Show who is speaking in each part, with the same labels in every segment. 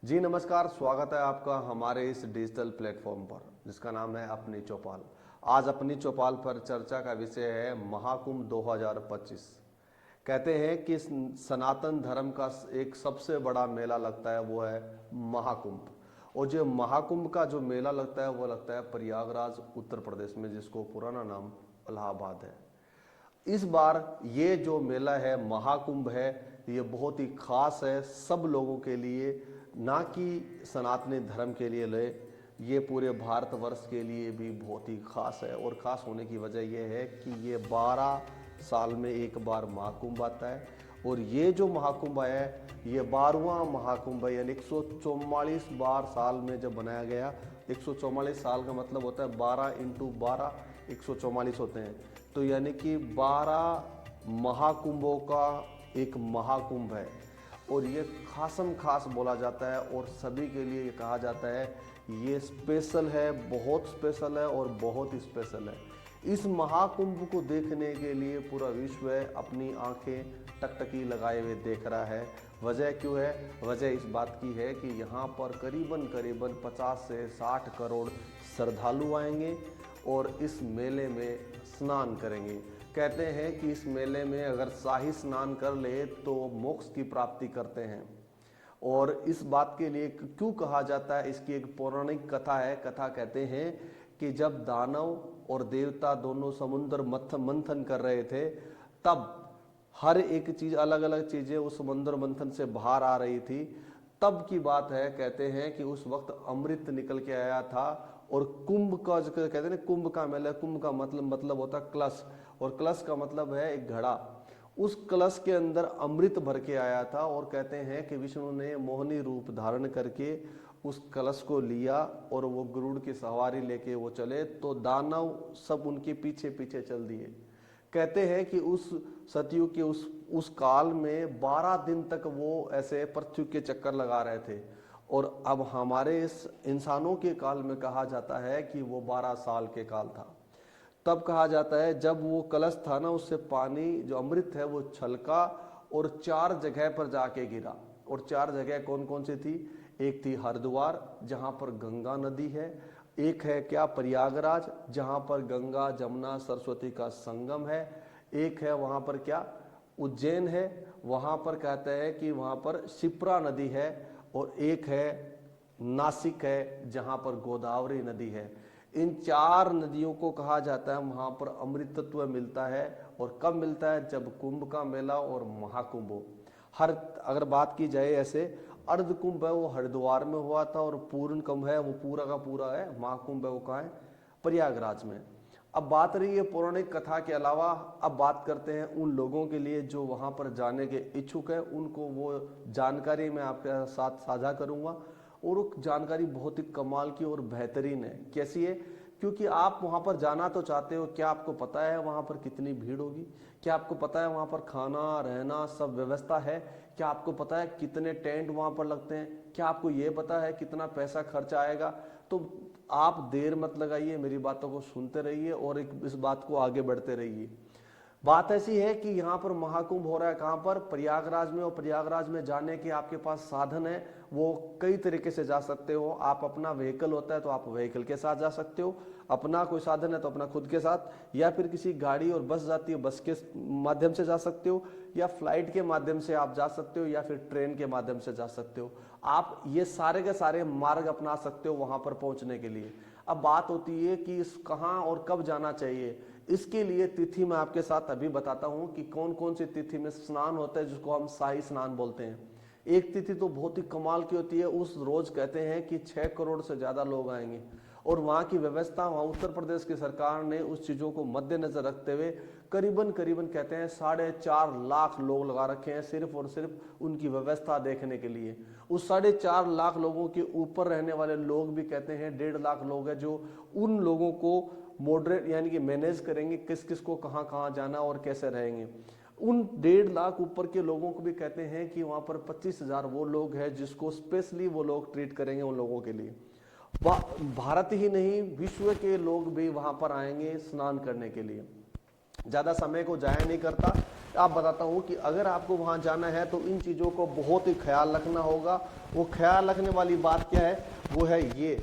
Speaker 1: जी नमस्कार, स्वागत है आपका हमारे इस डिजिटल प्लेटफॉर्म पर जिसका नाम है अपनी चौपाल। आज अपनी चौपाल पर चर्चा का विषय है महाकुंभ 2025। कहते हैं कि सनातन धर्म का एक सबसे बड़ा मेला लगता है वो है महाकुंभ। और जो महाकुंभ का जो मेला लगता है वो लगता है प्रयागराज उत्तर प्रदेश में, जिसको पुराना नाम इलाहाबाद है। इस बार ये जो मेला है महाकुंभ है, ये बहुत ही खास है सब लोगों के लिए, ना कि सनातनी धर्म के लिए ले, ये पूरे भारतवर्ष के लिए भी बहुत ही खास है। और ख़ास होने की वजह यह है कि ये 12 साल में एक बार महाकुंभ आता है। और ये जो महाकुंभ आया है ये 12वां महाकुंभ है, यानी 144 बार साल में जब बनाया गया। 144 साल का मतलब होता है 12 × 12 144 होते हैं, तो यानी कि 12 महाकुंभों का एक महाकुंभ है। और ये खासम खास बोला जाता है और सभी के लिए ये कहा जाता है ये स्पेशल है, बहुत स्पेशल है और बहुत ही स्पेशल है। इस महाकुंभ को देखने के लिए पूरा विश्व है अपनी आंखें टकटकी लगाए हुए देख रहा है। वजह क्यों है? वजह इस बात की है कि यहाँ पर करीबन 50 से 60 करोड़ श्रद्धालु आएंगे और इस मेले में स्नान करेंगे। कहते हैं कि इस मेले में अगर शाही स्नान कर ले तो मोक्ष की प्राप्ति करते हैं। और इस बात के लिए क्यों कहा जाता है, इसकी एक पौराणिक कथा है। कथा कहते हैं कि जब दानव और देवता दोनों समुद्र मंथन कर रहे थे, तब हर एक चीज, अलग अलग चीजें उस समुद्र मंथन से बाहर आ रही थी। तब की बात है, कहते हैं कि उस वक्त अमृत निकल के आया था। और कुंभ का जो कहते हैं ना, कुंभ का मेला, कुंभ का मतलब होता है कलश, और कलश का मतलब है एक घड़ा। उस कलश के अंदर अमृत भर के आया था। और कहते हैं कि विष्णु ने मोहिनी रूप धारण करके उस कलश को लिया और वो गरुड़ की सवारी लेके वो चले, तो दानव सब उनके पीछे पीछे चल दिए। कहते हैं कि उस सतयुग के उस काल में 12 दिन तक वो ऐसे पृथ्वी के चक्कर लगा रहे थे। और अब हमारे इस इंसानों के काल में कहा जाता है कि वो 12 साल के काल था। तब कहा जाता है जब वो कलश था ना, उससे पानी जो अमृत है वो छलका और 4 जगह पर जाके गिरा। और 4 जगह कौन कौन सी थी? एक थी हरिद्वार जहां पर गंगा नदी है, एक है क्या प्रयागराज जहां पर गंगा जमुना सरस्वती का संगम है, एक है वहां पर क्या उज्जैन है, वहां पर कहते हैं कि वहां पर शिप्रा नदी है, और एक है नासिक है जहां पर गोदावरी नदी है। इन 4 नदियों को कहा जाता है वहां पर अमृतत्व मिलता है। और कब मिलता है? जब कुंभ का मेला और महाकुंभ हो। अगर बात की जाए ऐसे, अर्ध कुंभ है वो हरिद्वार में हुआ था, और पूर्ण कुंभ है वो पूरा का पूरा है, महाकुंभ है वो कहाँ है? प्रयागराज में। अब बात रही है पौराणिक कथा के अलावा, अब बात करते हैं उन लोगों के लिए जो वहां पर जाने के इच्छुक है, उनको वो जानकारी मैं आपके साथ साझा करूंगा। और वो जानकारी बहुत ही कमाल की और बेहतरीन है। कैसी है? क्योंकि आप वहां पर जाना तो चाहते हो, क्या आपको पता है वहां पर कितनी भीड़ होगी? क्या आपको पता है वहां पर खाना रहना सब व्यवस्था है? क्या आपको पता है कितने टेंट वहां पर लगते हैं? क्या आपको ये पता है कितना पैसा खर्च आएगा? तो आप देर मत लगाइए, मेरी बातों को सुनते रहिए और इस बात को आगे बढ़ते रहिए। बात ऐसी है कि यहाँ पर महाकुंभ हो रहा है कहाँ पर? प्रयागराज में। और प्रयागराज में जाने के आपके पास साधन है, वो कई तरीके से जा सकते हो। आप अपना व्हीकल होता है तो आप व्हीकल के साथ जा सकते हो, अपना कोई साधन है तो अपना खुद के साथ, या फिर किसी गाड़ी और बस जाती है बस के माध्यम से जा सकते हो, या फ्लाइट के माध्यम से आप जा सकते हो, या फिर ट्रेन के माध्यम से जा सकते हो। आप ये सारे के सारे मार्ग अपना सकते हो वहां पर पहुंचने के लिए। अब बात होती है कि कहाँ और कब जाना चाहिए। इसके लिए तिथि मैं आपके साथ अभी बताता हूं कि कौन कौन सी तिथि में स्नान होता है, जिसको हम शाही स्नान बोलते हैं। एक तिथि तो बहुत ही कमाल की होती है, उस रोज कहते हैं कि 6 करोड़ से ज्यादा लोग आएंगे। और वहां की व्यवस्था, वहां उत्तर प्रदेश की सरकार ने उस चीजों को मद्देनजर रखते हुए करीबन कहते हैं 4.5 लाख लोग लगा रखे हैं सिर्फ और सिर्फ उनकी व्यवस्था देखने के लिए। उस 4.5 लाख लोगों के ऊपर रहने वाले लोग भी कहते हैं 1.5 लाख लोग हैं, जो उन लोगों को मॉडरेट यानी कि मैनेज करेंगे, किस किस को कहाँ कहाँ जाना और कैसे रहेंगे। उन 1.5 लाख ऊपर के लोगों को भी कहते हैं कि वहां पर 25,000 वो लोग हैं जिसको स्पेशली वो लोग ट्रीट करेंगे उन लोगों के लिए। भारत ही नहीं, विश्व के लोग भी वहां पर आएंगे स्नान करने के लिए। ज्यादा समय को जाया नहीं करता, आप बताता हूँ कि अगर आपको वहाँ जाना है तो इन चीज़ों को बहुत ही ख्याल रखना होगा। वो ख्याल रखने वाली बात क्या है, वो है ये।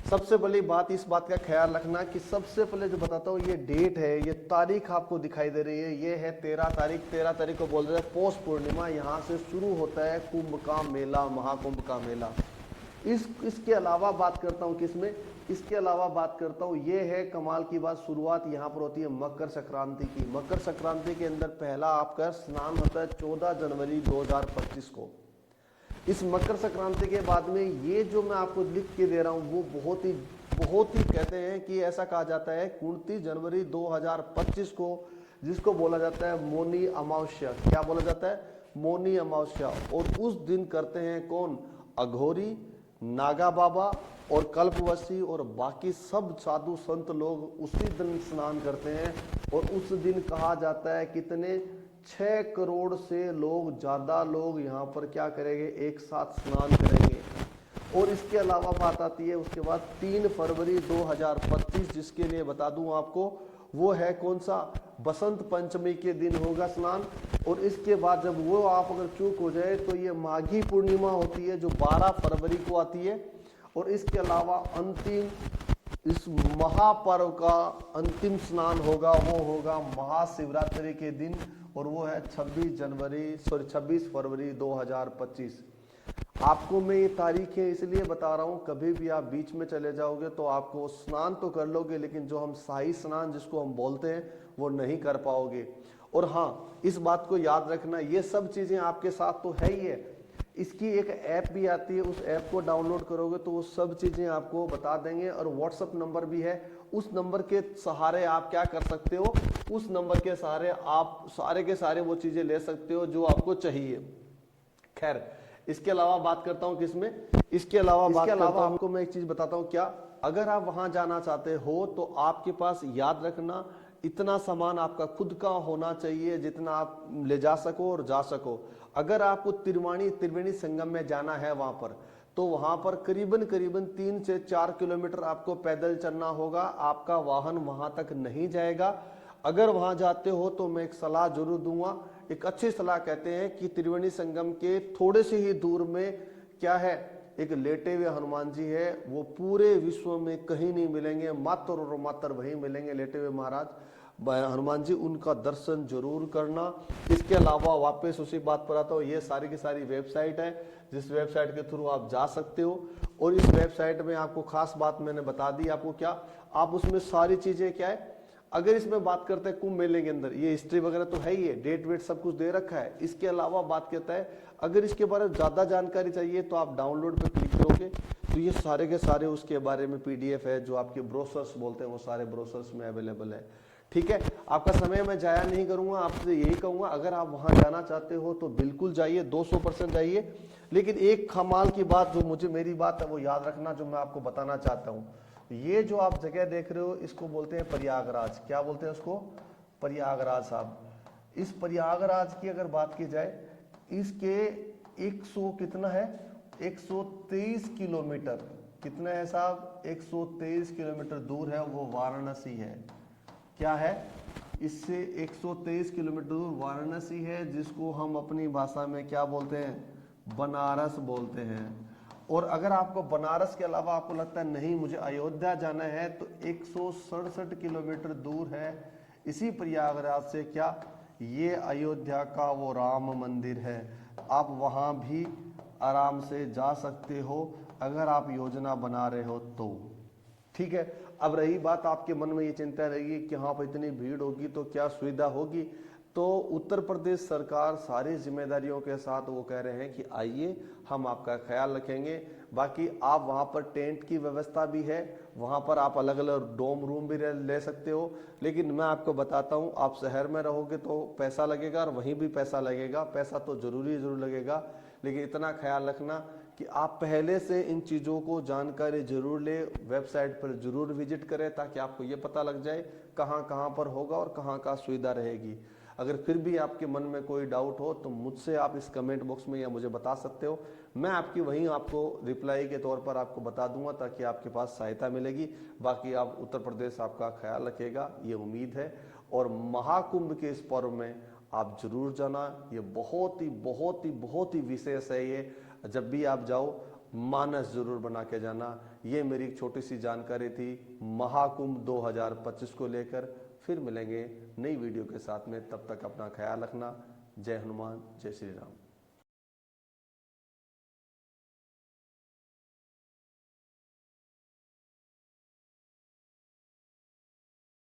Speaker 1: सबसे पहली बात इस बात का ख्याल रखना कि सबसे पहले जो बताता हूँ, ये डेट है, ये तारीख आपको दिखाई दे रही है, ये है 13 तारीख। 13 तारीख को बोल रहे हैं पौष पूर्णिमा, यहाँ से शुरू होता है कुंभ का मेला, महाकुंभ का मेला। इसके अलावा बात करता हूँ किसमें, इसके अलावा बात करता हूँ, ये है कमाल की बात, शुरुआत यहाँ पर होती है मकर संक्रांति की। मकर संक्रांति के अंदर पहला आपका स्नान होता है 14 जनवरी 2025 को। इस मकर संक्रांति के बाद में ये जो मैं आपको लिख के दे रहा हूँ वो बहुत ही कहते हैं कि ऐसा कहा जाता है 29 जनवरी 2025 को, जिसको बोला जाता है मौनी अमावस्या। क्या बोला जाता है, मौनी अमावस्या। और उस दिन करते हैं कौन, अघोरी, नागा बाबा और कल्पवशी और बाकी सब साधु संत लोग उसी दिन स्नान करते हैं। और उस दिन कहा जाता है कितने 6 करोड़ से लोग ज़्यादा लोग यहाँ पर क्या करेंगे, एक साथ स्नान करेंगे। और इसके अलावा बात आती है उसके बाद 3 फरवरी 2025, जिसके लिए बता दूं आपको, वो है कौन सा, बसंत पंचमी के दिन होगा स्नान। और इसके बाद जब वो आप अगर चूक हो जाए तो ये माघी पूर्णिमा होती है जो 12 फरवरी को आती है। और इसके अलावा अंतिम इस महापर्व का अंतिम स्नान होगा, वो होगा महाशिवरात्रि के दिन, और वो है 26 फरवरी 2025। आपको मैं ये तारीखें इसलिए बता रहा हूँ, कभी भी आप बीच में चले जाओगे तो आपको स्नान तो कर लोगे, लेकिन जो हम शाही स्नान जिसको हम बोलते हैं वो नहीं कर पाओगे। और हाँ, इस बात को याद रखना, ये सब चीज़ें आपके साथ तो है ही है, इसकी एक ऐप भी आती है, उस ऐप को डाउनलोड करोगे तो वो सब चीज़ें आपको बता देंगे। और व्हाट्सअप नंबर भी है, उस नंबर के सहारे आप क्या कर सकते हो, उस नंबर के सहारे आप सारे के सारे वो चीज़ें ले सकते हो जो आपको चाहिए। खैर, इसके अलावा बात करता हूँ किसमें, इसके अलावा आपको मैं एक चीज़ बताता हूँ। क्या, अगर आप वहाँ जाना चाहते हो तो आपके पास याद रखना इतना सामान आपका खुद का होना चाहिए जितना आप ले जा सको और जा सको। अगर आपको त्रिवेणी संगम में जाना है वहां पर, तो वहां पर करीबन 3 से 4 किलोमीटर आपको पैदल चलना होगा, आपका वाहन वहां तक नहीं जाएगा। अगर वहां जाते हो तो मैं एक सलाह जरूर दूंगा, एक अच्छी सलाह कहते हैं कि त्रिवेणी संगम के थोड़े से ही दूर में क्या है, एक लेटे हुए हनुमान जी है, वो पूरे विश्व में कहीं नहीं मिलेंगे, मात्र और मात्र वहीं मिलेंगे लेटे हुए महाराज हनुमान जी, उनका दर्शन जरूर करना। इसके अलावा वापस उसी बात पर आता हूँ, ये सारी की सारी वेबसाइट है जिस वेबसाइट के थ्रू आप जा सकते हो। और इस वेबसाइट में आपको खास बात मैंने बता दी आपको, क्या आप उसमें सारी चीजें क्या है, अगर इसमें बात करते हैं कुंभ मेले के अंदर ये हिस्ट्री वगैरह तो है ही है, डेट वेट सब कुछ दे रखा है। इसके अलावा बात करता है अगर इसके बारे में ज्यादा जानकारी चाहिए तो आप डाउनलोड पे क्लिक करोगे तो ये सारे के सारे उसके बारे में PDF है, जो आपके ब्रोशर्स बोलते हैं वो सारे ब्रोशर्स में अवेलेबल है। ठीक है, आपका समय मैं जाया नहीं करूंगा, आपसे यही कहूंगा अगर आप वहां जाना चाहते हो तो बिल्कुल जाइए, 200% जाइए। लेकिन एक कमाल की बात जो मुझे मेरी बात है वो याद रखना, जो मैं आपको बताना चाहता हूँ, ये जो आप जगह देख रहे हो इसको बोलते हैं प्रयागराज। क्या बोलते हैं उसको, प्रयागराज साहब। इस प्रयागराज की अगर बात की जाए, इसके 100 कितना है, 123 किलोमीटर, कितना है साहब, 123 किलोमीटर दूर है, वो वाराणसी है। क्या है, इससे 123 किलोमीटर दूर वाराणसी है, जिसको हम अपनी भाषा में क्या बोलते हैं, बनारस बोलते हैं। और अगर आपको बनारस के अलावा आपको लगता है नहीं मुझे अयोध्या जाना है, तो 167 किलोमीटर दूर है इसी प्रयागराज से क्या, ये अयोध्या का वो राम मंदिर है। आप वहाँ भी आराम से जा सकते हो अगर आप योजना बना रहे हो तो। ठीक है, अब रही बात आपके मन में ये चिंता रहेगी कि हाँ पर इतनी भीड़ होगी तो क्या सुविधा होगी, तो उत्तर प्रदेश सरकार सारी जिम्मेदारियों के साथ वो कह रहे हैं कि आइए हम आपका ख्याल रखेंगे। बाकी आप वहाँ पर टेंट की व्यवस्था भी है, वहाँ पर आप अलग अलग डोम रूम भी ले सकते हो। लेकिन मैं आपको बताता हूँ, आप शहर में रहोगे तो पैसा लगेगा और वहीं भी पैसा लगेगा, पैसा तो जरूर लगेगा। लेकिन इतना ख्याल रखना कि आप पहले से इन चीज़ों को जानकारी जरूर ले, वेबसाइट पर जरूर विजिट करें, ताकि आपको ये पता लग जाए कहाँ कहाँ पर होगा और कहाँ कहाँ सुविधा रहेगी। अगर फिर भी आपके मन में कोई डाउट हो तो मुझसे आप इस कमेंट बॉक्स में या मुझे बता सकते हो, मैं आपकी वहीं आपको रिप्लाई के तौर पर आपको बता दूंगा, ताकि आपके पास सहायता मिलेगी। बाकी आप उत्तर प्रदेश आपका ख्याल रखिएगा, ये उम्मीद है। और महाकुंभ के इस पर्व में आप जरूर जाना। ये बहुत ही विशेष है। ये जब भी आप जाओ मानस जरूर बना के जाना। ये मेरी एक छोटी सी जानकारी थी महाकुंभ 2025 को लेकर। फिर मिलेंगे नई वीडियो के साथ में, तब तक अपना ख्याल रखना। जय हनुमान, जय श्री राम।